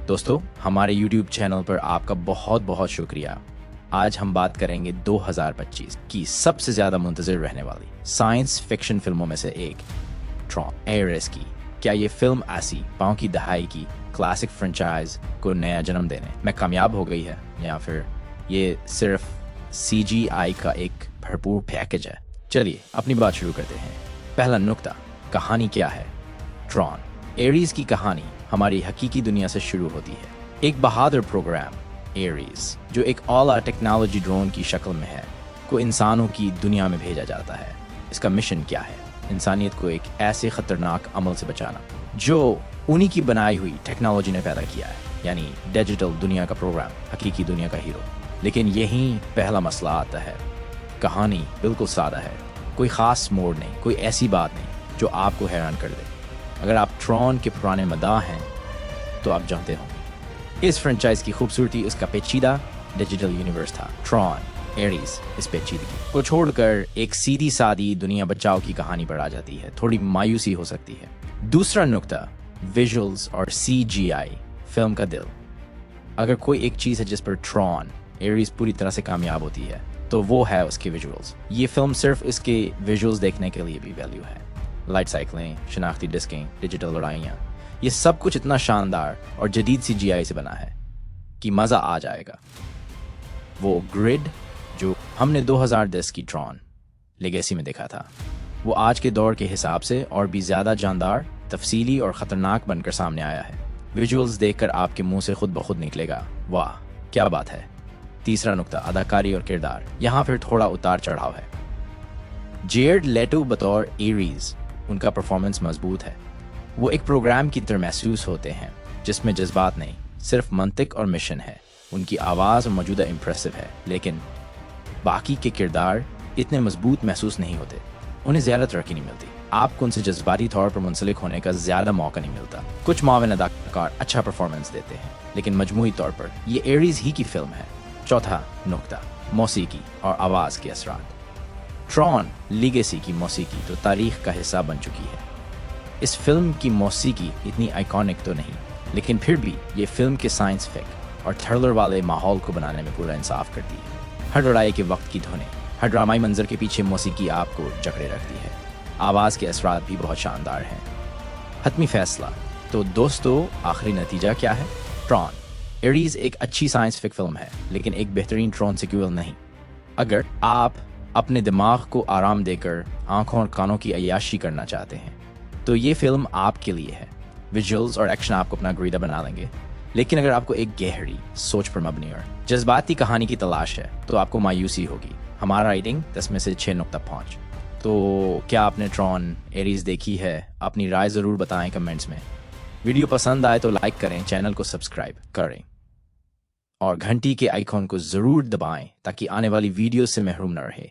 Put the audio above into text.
दोस्तों, हमारे YouTube channel पर आपका बहुत बहुत शुक्रिया। आज हम बात करेंगे 2025 की सबसे ज्यादा मुंतजर रहने वाली साइंस फिक्शन फिल्मों में से एक, ट्रॉन एयरिस की। क्या ये फिल्म ऐसी पाँव की दहाई की क्लासिक फ्रेंचाइज को नया जन्म देने में कामयाब हो गई है, या फिर ये सिर्फ CGI का एक भरपूर पैकेज है? चलिए अपनी बात शुरू करते हैं। पहला नुक्ता, कहानी क्या है? ट्रॉन एरीज की कहानी हमारी हकीकी दुनिया से शुरू होती है। एक बहादुर प्रोग्राम एरीज, जो एक ऑल टेक्नोलॉजी ड्रोन की शक्ल में है, को इंसानों की दुनिया में भेजा जाता है। इसका मिशन क्या है? इंसानियत को एक ऐसे खतरनाक अमल से बचाना जो उन्हीं की बनाई हुई टेक्नोलॉजी ने पैदा किया है, यानी डिजिटल दुनिया का प्रोग्राम, हकीकी दुनिया का हीरो। लेकिन यहीं पहला मसला आता है। कहानी बिल्कुल सादा है, कोई खास मोड़ नहीं, कोई ऐसी बात नहीं जो आपको हैरान कर दे। अगर आप ट्रॉन के पुराने मदाह हैं तो आप जानते होंगे इस फ्रेंचाइज की खूबसूरती उसका पेचीदा डिजिटल यूनिवर्स था। ट्रॉन एरीज इस पेचीदगी को छोड़कर एक सीधी सादी दुनिया बचाव की कहानी पर आ जाती है। थोड़ी मायूसी हो सकती है। दूसरा नुक्ता, विजुअल्स और CGI फिल्म का दिल। अगर कोई एक चीज है जिस पर ट्रॉन एरीज पूरी तरह से कामयाब होती है तो वो है उसके विजुअल्स। ये फिल्म सिर्फ इसके विजुअल्स देखने के लिए भी वैल्यू है। लाइट साइकिलें, शनाख्ती डिस्कें, डिजिटल लड़ाइयाँ, ये सब कुछ इतना शानदार और जदीद CGI से बना है कि मज़ा आ जाएगा। वो ग्रिड जो हमने 2010 की ट्रॉन लेगेसी में देखा था, वो आज के दौर के हिसाब से और भी ज़्यादा जानदार, तफसीली और ख़तरनाक बनकर सामने आया है। विजुअल्स देखकर आपके मुंह से खुद ब खुद निकलेगा, वाह क्या बात है। तीसरा नुक्ता, अदाकारी और किरदार। यहाँ फिर थोड़ा उतार चढ़ाव है। जेयर्ड लेटो बतौर एरीज, उनका परफॉर्मेंस मजबूत है। वो एक प्रोग्राम की तरह महसूस होते हैं जिसमें जज्बात नहीं, सिर्फ मंतिक और मिशन है। उनकी आवाज़ और मौजूदा इम्प्रेसिव है, लेकिन बाकी के किरदार इतने मजबूत महसूस नहीं होते। उन्हें ज़्यादा तरक्की नहीं मिलती। आपको उनसे जज्बाती तौर पर मुंसलिक होने का ज़्यादा मौका नहीं मिलता। कुछ मावन अदाकार अच्छा परफॉर्मेंस देते हैं, लेकिन मजमूई तौर पर ये एरीज ही की फिल्म है। चौथा नुक्ता, मौसीकी और आवाज़ के असरात। ट्रॉन लीगेसी की मौसीकी तो तारीख का हिस्सा बन चुकी है। इस फिल्म की मौसीकी इतनी आइकॉनिक तो नहीं, लेकिन फिर भी ये फिल्म के साइंस फिक और थ्रिलर वाले माहौल को बनाने में पूरा इंसाफ करती है। हर लड़ाई के वक्त की धुनें, हर ड्रामाई मंजर के पीछे मौसीकी आपको जकड़े रखती है। आवाज़ के असरात भी बहुत शानदार हैं। हतमी फैसला तो दोस्तों, आखिरी नतीजा क्या है? ट्रॉन एरीज एक अच्छी साइंस फिक फिल्म है, लेकिन एक बेहतरीन ट्रॉन सिक्वल नहीं। अगर आप अपने दिमाग को आराम देकर आंखों और कानों की अय्याशी करना चाहते हैं तो ये फिल्म आपके लिए है। विजुअल्स और एक्शन आपको अपना ग्रीदा बना लेंगे, लेकिन अगर आपको एक गहरी, सोच पर मबनी और जज्बाती कहानी की तलाश है तो आपको मायूसी होगी। हमारा रेटिंग 10 में से 6.5। तो क्या आपने ट्रॉन एरीज देखी है? अपनी राय ज़रूर बताएं कमेंट्स में। वीडियो पसंद आए तो लाइक करें, चैनल को सब्सक्राइब करें और घंटी के आइकॉन को ज़रूर दबाएं ताकि आने वाली वीडियो से महरूम न रहे।